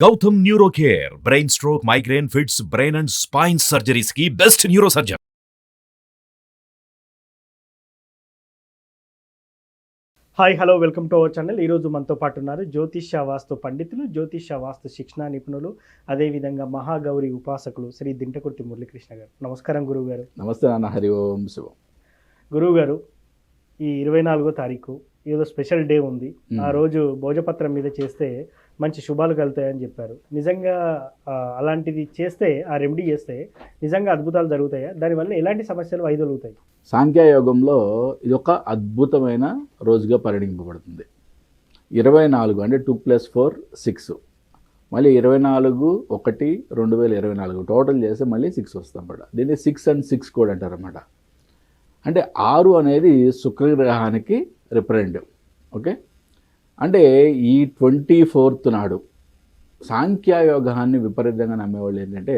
Gautam neuro care brain stroke migraine fits brain and spine surgeries కి best neuro surgeon. Hi hello welcome to our channel. ఈరోజు మనతో పాటు ఉన్నారు జ్యోతిష్య వాస్తు పండితులు, జ్యోతిష్య వాస్తు శిక్షణ నిపుణులు, అదేవిధంగా మహాగౌరి ఉపాసకులు శ్రీ దింటకుర్తి మురళీకృష్ణ గారు. నమస్కారం గురువు గారు. నమస్తే నాన్న. హరి ఓం శివం. గురువు గారు, ఈ 24వ తారీఖు ఏదో స్పెషల్ డే ఉంది. ఆ రోజు భోజపత్రం మీద చేస్తే మంచి శుభాలు కలుగుతాయని చెప్పారు. నిజంగా అలాంటిది చేస్తే, ఆ రెమెడీ చేస్తే నిజంగా అద్భుతాలు జరుగుతాయా? దానివల్ల ఎలాంటి సమస్యలు వైదొలుగుతాయి? సాంఖ్యయోగంలో ఇది ఒక అద్భుతమైన రోజుగా పరిగణింపబడుతుంది. 24 అంటే 2+4 6, మళ్ళీ 24/1/2024 టోటల్ చేస్తే మళ్ళీ 6 వస్తామన్నమాట. దీన్ని 6 and 6 కోడ్ అంటారన్నమాట. అంటే 6 అనేది శుక్రగ్రహానికి రిప్రజెంటివ్. ఓకే, అంటే ఈ 24th నాడు సాంఖ్యయోగాన్ని విపరీతంగా నమ్మేవాళ్ళు ఏంటంటే,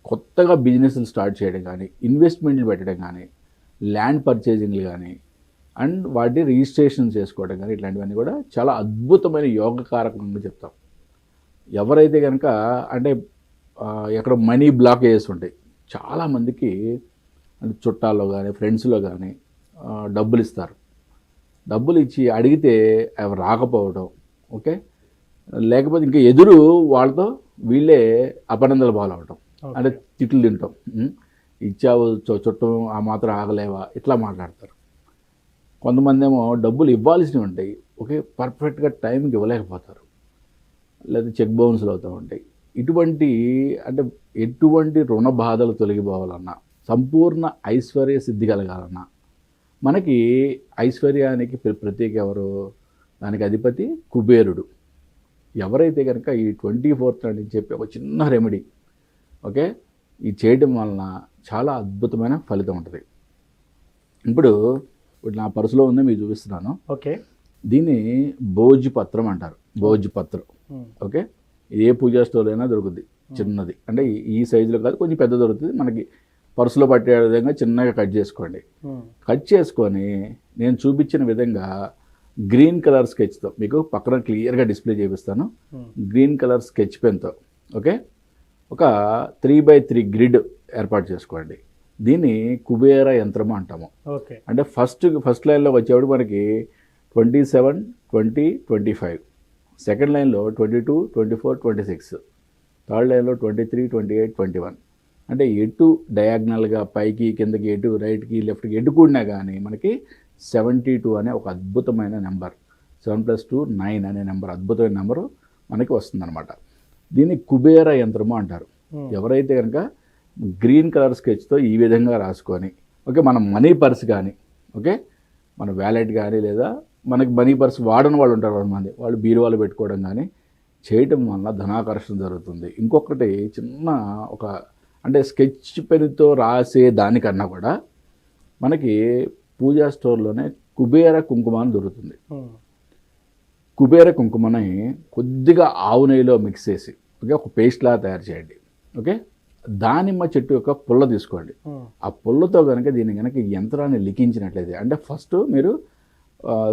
కొత్తగా బిజినెస్లు స్టార్ట్ చేయడం కానీ, ఇన్వెస్ట్మెంట్లు పెట్టడం కానీ, ల్యాండ్ పర్చేజింగ్లు కానీ, అండ్ వాటి రిజిస్ట్రేషన్ చేసుకోవడం కానీ, ఇట్లాంటివన్నీ కూడా చాలా అద్భుతమైన యోగకారకంగా చెప్తాం. ఎవరైతే కనుక అంటే ఎక్కడ మనీ బ్లాక్ ఉంటాయి, చాలామందికి అంటే చుట్టాల్లో కానీ ఫ్రెండ్స్లో కానీ డబ్బులు ఇస్తారు. డబ్బులు ఇచ్చి అడిగితే అవి రాకపోవడం, ఓకే, లేకపోతే ఇంకా ఎదురు వాళ్ళతో వీళ్ళే అపనందలు పాలవటం, అంటే తిట్లు తింటాం. ఇచ్చావు చుట్టం ఆ మాత్రం ఆగలేవా, ఇట్లా మాట్లాడతారు. కొంతమంది ఏమో డబ్బులు ఇవ్వాల్సినవి ఉంటాయి, ఓకే, పర్ఫెక్ట్గా టైంకి ఇవ్వలేకపోతారు, లేదా చెక్ బౌన్స్లు అవుతూ ఉంటాయి. ఇటువంటి అంటే ఎటువంటి రుణ బాధలు తొలగిపోవాలన్నా, సంపూర్ణ ఐశ్వర్య సిద్ధి కలగాలన్నా, మనకి ఐశ్వర్యానికి ప్రత్యేక ఎవరు? దానికి అధిపతి కుబేరుడు. ఎవరైతే కనుక ఈ 24th అని చెప్పి ఒక చిన్న రెమెడీ, ఓకే, ఇది చేయడం వలన చాలా అద్భుతమైన ఫలితం ఉంటుంది. ఇప్పుడు నా పర్సులో ఉంది, మీకు చూపిస్తున్నాను. ఓకే, దీన్ని భోజపత్రం అంటారు. భోజపత్రం, ఓకే, ఏ పూజా స్టోర్ అయినా దొరుకుతుంది. చిన్నది అంటే ఈ సైజులో కాదు, కొంచెం పెద్ద దొరుకుతుంది. మనకి పర్సులో పట్టే విధంగా చిన్నగా కట్ చేసుకోండి. కట్ చేసుకొని నేను చూపించిన విధంగా గ్రీన్ కలర్ స్కెచ్తో మీకు పక్కన క్లియర్గా డిస్ప్లే చేపిస్తాను. గ్రీన్ కలర్ స్కెచ్ పెన్తో, ఓకే, ఒక 3x3 గ్రిడ్ ఏర్పాటు చేసుకోండి. దీన్ని కుబేర యంత్రము అంటాము. అంటే ఫస్ట్ లైన్లో వచ్చేవాడు మనకి 27, 20, 25, సెకండ్ లైన్లో 22, 24, 26, థర్డ్ లైన్లో 23, 28, 21. అంటే ఎటు డయాగ్నల్గా పైకి కిందకి, ఎటు రైట్కి లెఫ్ట్కి ఎటు కూడినా కానీ మనకి 72 అనే ఒక అద్భుతమైన నెంబర్, 7+2 9 అనే నెంబర్, అద్భుతమైన నెంబరు మనకి వస్తుందన్నమాట. దీన్ని కుబేర యంత్రము అంటారు. ఎవరైతే కనుక గ్రీన్ కలర్ స్కెచ్తో ఈ విధంగా రాసుకొని, ఓకే, మన మనీ పర్స్ కానీ, ఓకే, మన వ్యాలెట్ కానీ, లేదా మనకి మనీ పర్స్ వాడని వాళ్ళు ఉంటారు కొంతమంది, వాళ్ళు బీరువాలు పెట్టుకోవడం కానీ చేయటం వల్ల ధనాకర్షణ జరుగుతుంది. ఇంకొకటి చిన్న ఒక అంటే స్కెచ్ పెన్తో రాసే దానికన్నా కూడా మనకి పూజా స్టోర్లోనే కుబేర కుంకుమ అని దొరుకుతుంది. కుబేర కుంకుమని కొద్దిగా ఆవు నెయ్యిలో మిక్స్ చేసి, ఓకే, ఒక పేస్ట్లా తయారు చేయండి. ఓకే, దానిమ్మ చెట్టు యొక్క పుల్ల తీసుకోండి. ఆ పుల్లతో కనుక దీన్ని కనుక యంత్రాన్ని లిఖించినట్లయితే, అంటే ఫస్ట్ మీరు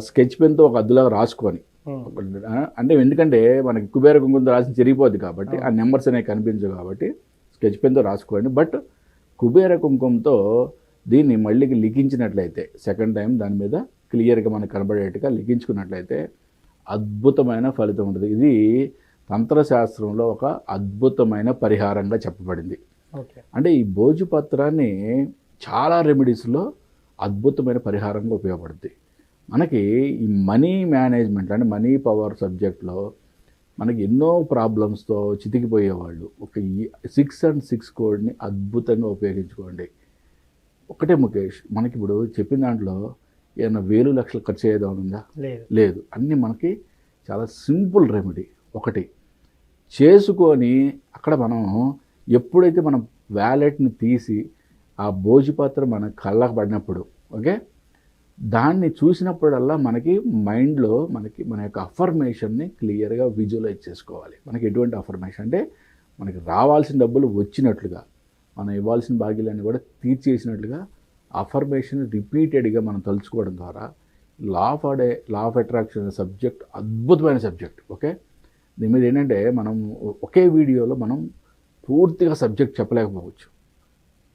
స్కెచ్ పెన్తో ఒక అద్దులాగా రాసుకొని, అంటే ఎందుకంటే మనకి కుబేర కుంకుమతో రాసి చెరిగిపోద్ది కాబట్టి ఆ నెంబర్స్ అనేవి కనిపించవు కాబట్టి స్కెచ్ పెన్తో రాసుకోండి. బట్ కుబేర కుంకుమతో దీన్ని మళ్ళీ లిఖించినట్లయితే, సెకండ్ టైం దాని మీద క్లియర్గా మనకు కనబడేట్టుగా లిఖించుకున్నట్లయితే అద్భుతమైన ఫలితం ఉంటుంది. ఇది తంత్రశాస్త్రంలో ఒక అద్భుతమైన పరిహారంగా చెప్పబడింది. అంటే ఈ భోజపత్రాన్ని చాలా రెమెడీస్లో అద్భుతమైన పరిహారంగా ఉపయోగపడుతుంది. మనకి ఈ మనీ మేనేజ్మెంట్ అంటే మనీ పవర్ సబ్జెక్ట్లో మనకి ఎన్నో ప్రాబ్లమ్స్తో చితికిపోయేవాళ్ళు ఒక 6 and 6 కోడ్ని అద్భుతంగా ఉపయోగించుకోండి. ఒకటే ముఖేష్, మనకి ఇప్పుడు చెప్పిన దాంట్లో ఏమైనా వేలు లక్షలు ఖర్చు అయ్యేదా ఉందా? లేదు. అన్నీ మనకి చాలా సింపుల్ రెమెడీ ఒకటి చేసుకొని, అక్కడ మనం ఎప్పుడైతే మనం వ్యాలెట్ని తీసి ఆ భోజపత్రం మన కళ్ళకు పడినప్పుడు, ఓకే, దాన్ని చూసినప్పుడల్లా మనకి మైండ్లో మనకి మన యొక్క అఫర్మేషన్ని క్లియర్గా విజువలైజ్ చేసుకోవాలి. మనకి ఎటువంటి అఫర్మేషన్ అంటే మనకి రావాల్సిన డబ్బులు వచ్చినట్లుగా, మనం ఇవ్వాల్సిన భాగ్యాలన్నీ కూడా తీర్చేసినట్లుగా అఫర్మేషన్ రిపీటెడ్గా మనం తలుచుకోవడం ద్వారా లా ఆఫ్ అట్రాక్షన్ సబ్జెక్ట్ అద్భుతమైన సబ్జెక్ట్. ఓకే, దీని మీద ఏంటంటే మనం ఒకే వీడియోలో మనం పూర్తిగా సబ్జెక్ట్ చెప్పలేకపోవచ్చు.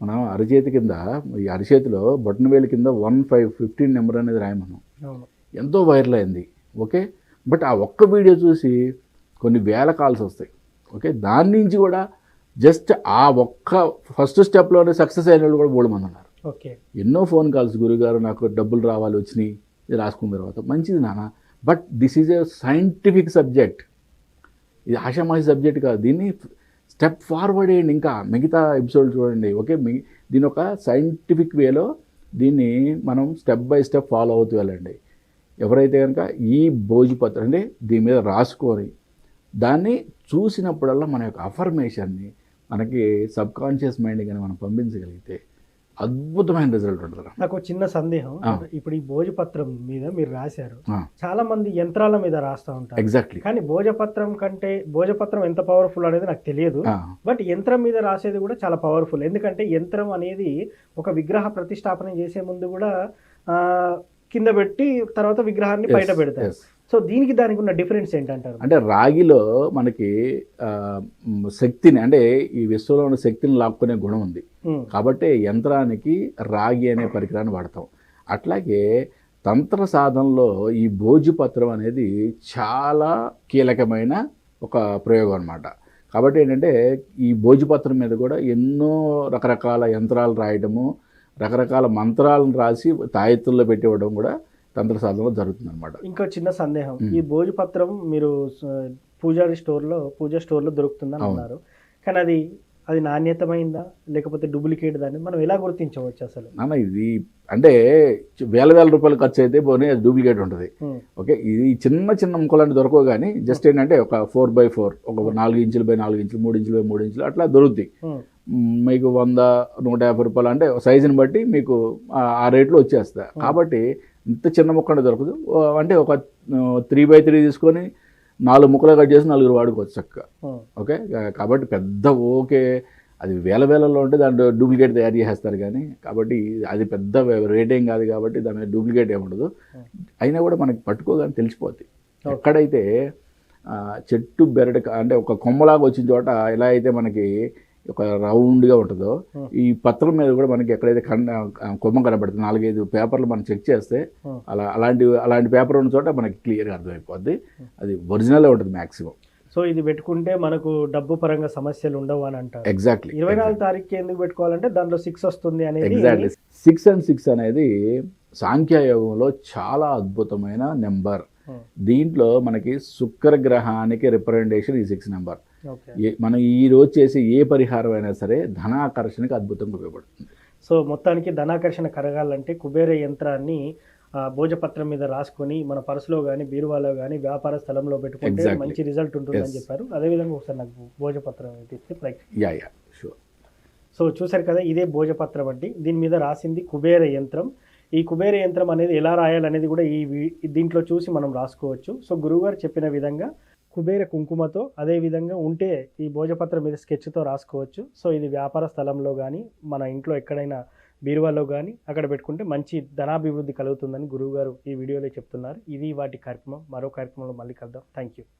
మనం అరచేతి కింద, ఈ అరచేతిలో బొటనవేలు కింద 1515 నెంబర్ అనేది రాయి మనం. ఎంతో వైరల్ అయింది. ఓకే, బట్ ఆ ఒక్క వీడియో చూసి కొన్ని వేల కాల్స్ వస్తాయి. ఓకే, దాని నుంచి కూడా జస్ట్ ఆ ఒక్క ఫస్ట్ స్టెప్లోనే సక్సెస్ అయిన వాళ్ళు కూడా 3 మంది ఉన్నారు. ఓకే, ఎన్నో ఫోన్ కాల్స్, గురుగారు నాకు డబ్బులు రావాలి వచ్చినాయి, ఇది రాసుకున్న తర్వాత మంచిది నాన్న, but this is a scientific subject, ఇది ఆషామాషి సబ్జెక్ట్ కాదు, దీన్ని స్టెప్ ఫార్వర్డ్ అయ్యండి, ఇంకా మిగతా ఎపిసోడ్ చూడండి. ఓకే, దీని ఒక సైంటిఫిక్ వేలో దీన్ని మనం స్టెప్ బై స్టెప్ ఫాలో అవుతూ వెళ్ళండి. ఎవరైతే కనుక ఈ భోజపత్రం అంటే దీని మీద రాసుకొని దాన్ని చూసినప్పుడల్లా మన యొక్క అఫర్మేషన్ని మనకి సబ్కాన్షియస్ మైండ్ కానీ మనం పంపించగలిగితే అద్భుతమైన రిజల్ట్ ఉంటుంది. నాకు చిన్న సందేహం, ఇప్పుడు ఈ భోజపత్రం మీద మీరు రాశారు, చాలా మంది యంత్రాల మీద రాస్తూ ఉంటారు. ఎగ్జాక్ట్లీ. కానీ భోజపత్రం కంటే భోజపత్రం ఎంత పవర్ఫుల్ అనేది నాకు తెలియదు, బట్ యంత్రం మీద రాసేది కూడా చాలా పవర్ఫుల్. ఎందుకంటే యంత్రం అనేది ఒక విగ్రహ ప్రతిష్టాపన చేసే ముందు కూడా కింద పెట్టి తర్వాత విగ్రహాన్ని బయట పెడతారు. సో దానికి ఉన్న డిఫరెన్స్ ఏంటంటారు? అంటే రాగిలో మనకి శక్తిని, అంటే ఈ విశ్వంలో ఉన్న శక్తిని లాక్కునే గుణం ఉంది కాబట్టి యంత్రానికి రాగి అనే పరికరాన్ని వాడతాం. అట్లాగే తంత్ర సాధనలో ఈ భోజపత్రం అనేది చాలా కీలకమైన ఒక ప్రయోగం అన్నమాట. కాబట్టి ఏంటంటే ఈ భోజపత్రం మీద కూడా ఎన్నో రకరకాల యంత్రాలు రాయడము, రకరకాల మంత్రాలను రాసి తాయెత్తుల్లో పెట్టివ్వడం కూడా తంత్ర సాధనలో జరుగుతుంది అనమాట. ఇంకో చిన్న సందేహం, ఈ భోజపత్రం మీరు పూజా స్టోర్లో దొరుకుతుందని అన్నారు, కానీ అది నాణ్యతమైందా లేకపోతే డూప్లికేట్ దాన్ని మనం ఎలా గుర్తించవచ్చు అసలు? నాన్న ఇది అంటే వేల రూపాయలు ఖర్చు అయితే పోనీ అది డూప్లికేట్ ఉంటుంది. ఓకే, ఇది చిన్న ముక్కలు దొరకవు, కానీ జస్ట్ ఏంటంటే ఒక 4x4, ఒక 4 ఇంచులు బై 4 ఇంచులు, 3 ఇంచులు బై 3 ఇంచులు అట్లా దొరుకుతాయి. మీకు 100-150 రూపాయలు, అంటే సైజుని బట్టి మీకు ఆ రేట్లో వచ్చేస్తాయి. కాబట్టి ఇంత చిన్న ముక్క దొరకదు. అంటే ఒక 3x3 తీసుకొని 4 ముక్కలు కట్ చేసి 4 వాడుకోవచ్చు చక్కగా. ఓకే, కాబట్టి పెద్ద ఓకే అది వేలలో ఉంటే దాంట్లో డూప్లికేట్ తయారు చేసేస్తారు, కానీ కాబట్టి అది పెద్ద రేట్ ఏం కాదు, కాబట్టి దాని మీద డూప్లికేట్ ఏముండదు. అయినా కూడా మనకి పట్టుకోగానే తెలిసిపోద్ది. ఎక్కడైతే చెట్టు బెరడు అంటే ఒక కొమ్మలాగా వచ్చిన చోట ఎలా అయితే మనకి ఒక రౌండ్గా ఉంటుందో, ఈ పత్రం మీద కూడా మనకి ఎక్కడైతే కొమ్మ కనబడుతుంది 4-5 పేపర్లు మనం చెక్ చేస్తే అలాంటి పేపర్ ఉన్న చోట మనకి క్లియర్గా అర్థమైపోద్ది, అది ఒరిజినలే ఉంటుంది మ్యాక్సిమం. సో ఇది పెట్టుకుంటే మనకు డబ్బు పరంగా సమస్యలు ఉండవు అని అంటారు. ఎగ్జాక్ట్లీ. 24 తారీఖు ఎందుకు పెట్టుకోవాలంటే దాంట్లో 6 వస్తుంది అనేది. ఎగ్జాక్ట్లీ. 6 and 6 అనేది సాంఖ్యయోగంలో చాలా అద్భుతమైన నెంబర్. దీంట్లో మనకి శుక్రగ్రహానికి రిప్రజెంటేషన్ ఈ 6 నెంబర్. మనం ఈ రోజు చేసే ఏ పరిహారం అయినా సరే ధనాకర్షణకి అద్భుతంగా ఉపయోగపడుతుంది. సో మొత్తానికి ధనాకర్షణ కరగాలంటే కుబేర యంత్రాన్ని భోజపత్రం మీద రాసుకొని మన పర్సులో కానీ బీరువాలో కానీ వ్యాపార స్థలంలో పెట్టుకుంటే మంచి రిజల్ట్ ఉంటుందని చెప్పారు. అదేవిధంగా ఒకసారి నాకు భోజపత్రం ఇస్తే షూర్. సో చూసారు కదా, ఇదే భోజపత్రం అంటే దీని మీద రాసింది కుబేర యంత్రం. ఈ కుబేర యంత్రం అనేది ఎలా రాయాలనేది కూడా దీంట్లో చూసి మనం రాసుకోవచ్చు. సో గురువుగారు చెప్పిన విధంగా కుబేర కుంకుమతో, అదేవిధంగా ఉంటే ఈ భోజపత్రం మీద స్కెచ్తో రాసుకోవచ్చు. సో ఇది వ్యాపార స్థలంలో కానీ మన ఇంట్లో ఎక్కడైనా బీరువాలో కానీ అక్కడ పెట్టుకుంటే మంచి ధనాభివృద్ధి కలుగుతుందని గురువుగారు ఈ వీడియోలో చెప్తున్నారు. ఇది వాటి కార్యక్రమం. మరో కార్యక్రమంలో మళ్ళీ కలుద్దాం. Thank you.